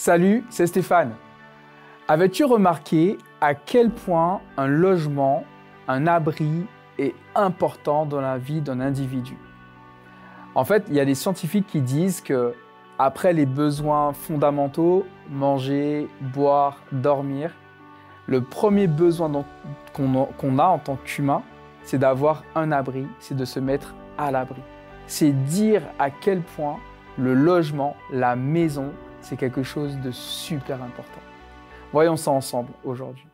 Salut, c'est Stéphane. Avais-tu remarqué à quel point un logement, un abri est important dans la vie d'un individu? En fait, il y a des scientifiques qui disent que après les besoins fondamentaux, manger, boire, dormir, le premier besoin qu'on a en tant qu'humain, c'est d'avoir un abri, c'est de se mettre à l'abri. C'est dire à quel point le logement, la maison, c'est quelque chose de super important. Voyons ça ensemble aujourd'hui.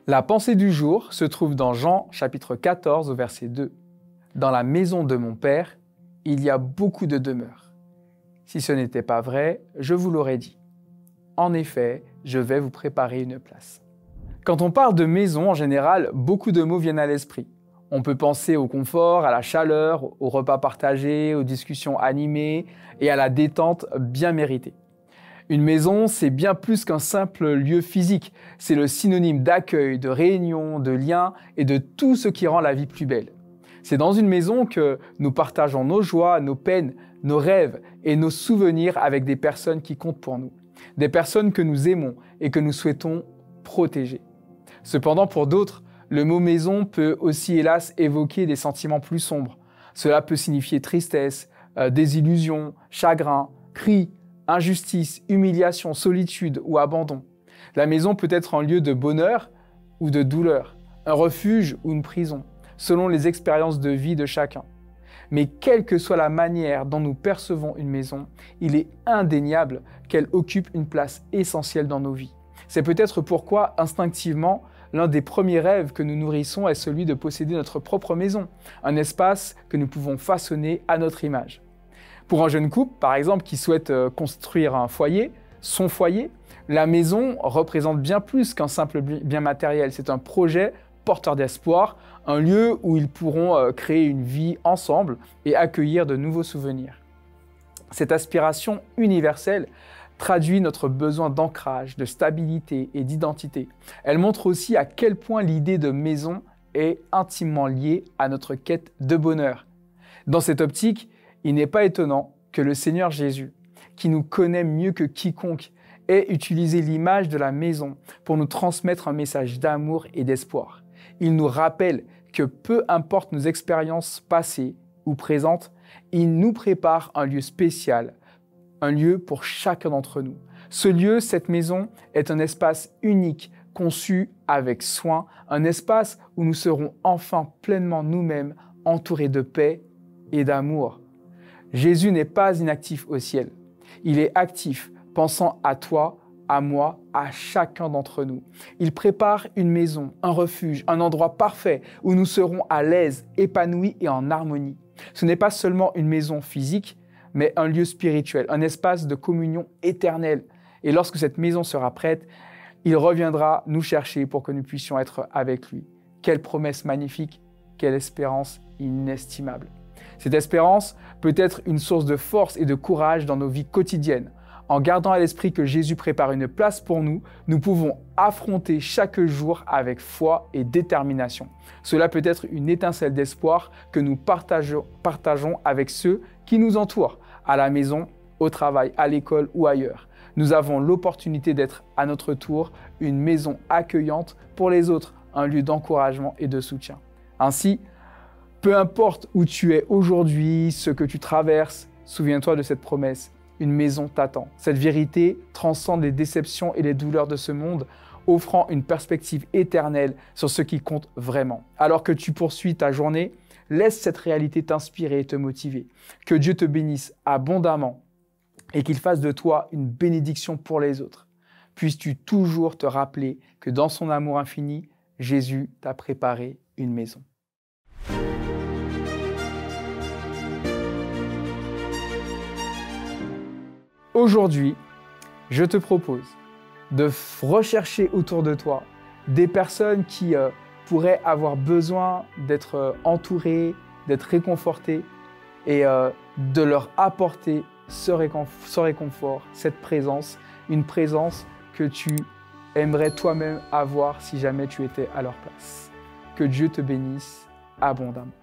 La pensée du jour se trouve dans Jean chapitre 14 au verset 2. Dans la maison de mon Père, il y a beaucoup de demeures. Si ce n'était pas vrai, je vous l'aurais dit. En effet, je vais vous préparer une place. Quand on parle de maison, en général, beaucoup de mots viennent à l'esprit. On peut penser au confort, à la chaleur, aux repas partagés, aux discussions animées et à la détente bien méritée. Une maison, c'est bien plus qu'un simple lieu physique. C'est le synonyme d'accueil, de réunion, de lien et de tout ce qui rend la vie plus belle. C'est dans une maison que nous partageons nos joies, nos peines, nos rêves et nos souvenirs avec des personnes qui comptent pour nous. Des personnes que nous aimons et que nous souhaitons protéger. Cependant, pour d'autres, le mot maison peut aussi, hélas, évoquer des sentiments plus sombres. Cela peut signifier tristesse, désillusion, chagrin, cris, injustice, humiliation, solitude ou abandon. La maison peut être un lieu de bonheur ou de douleur, un refuge ou une prison, selon les expériences de vie de chacun. Mais quelle que soit la manière dont nous percevons une maison, il est indéniable qu'elle occupe une place essentielle dans nos vies. C'est peut-être pourquoi, instinctivement, l'un des premiers rêves que nous nourrissons est celui de posséder notre propre maison, un espace que nous pouvons façonner à notre image. Pour un jeune couple, par exemple, qui souhaite construire un foyer, son foyer, la maison représente bien plus qu'un simple bien matériel. C'est un projet porteur d'espoir, un lieu où ils pourront créer une vie ensemble et accueillir de nouveaux souvenirs. Cette aspiration universelle traduit notre besoin d'ancrage, de stabilité et d'identité. Elle montre aussi à quel point l'idée de maison est intimement liée à notre quête de bonheur. Dans cette optique, il n'est pas étonnant que le Seigneur Jésus, qui nous connaît mieux que quiconque, ait utilisé l'image de la maison pour nous transmettre un message d'amour et d'espoir. Il nous rappelle que peu importe nos expériences passées ou présentes, il nous prépare un lieu spécial, un lieu pour chacun d'entre nous. Ce lieu, cette maison, est un espace unique, conçu avec soin, un espace où nous serons enfin pleinement nous-mêmes, entourés de paix et d'amour. Jésus n'est pas inactif au ciel. Il est actif, pensant à toi, à moi, à chacun d'entre nous. Il prépare une maison, un refuge, un endroit parfait où nous serons à l'aise, épanouis et en harmonie. Ce n'est pas seulement une maison physique, mais un lieu spirituel, un espace de communion éternelle. Et lorsque cette maison sera prête, il reviendra nous chercher pour que nous puissions être avec lui. Quelle promesse magnifique, quelle espérance inestimable. Cette espérance peut être une source de force et de courage dans nos vies quotidiennes. En gardant à l'esprit que Jésus prépare une place pour nous, nous pouvons affronter chaque jour avec foi et détermination. Cela peut être une étincelle d'espoir que nous partageons avec ceux qui nous entourent, à la maison, au travail, à l'école ou ailleurs. Nous avons l'opportunité d'être à notre tour une maison accueillante pour les autres, un lieu d'encouragement et de soutien. Ainsi, peu importe où tu es aujourd'hui, ce que tu traverses, souviens-toi de cette promesse. Une maison t'attend. Cette vérité transcende les déceptions et les douleurs de ce monde, offrant une perspective éternelle sur ce qui compte vraiment. Alors que tu poursuis ta journée, laisse cette réalité t'inspirer et te motiver. Que Dieu te bénisse abondamment et qu'il fasse de toi une bénédiction pour les autres. Puisses-tu toujours te rappeler que dans son amour infini, Jésus t'a préparé une maison. Aujourd'hui, je te propose de rechercher autour de toi des personnes qui pourraient avoir besoin d'être entourées, d'être réconfortées et de leur apporter ce réconfort, cette présence, une présence que tu aimerais toi-même avoir si jamais tu étais à leur place. Que Dieu te bénisse abondamment.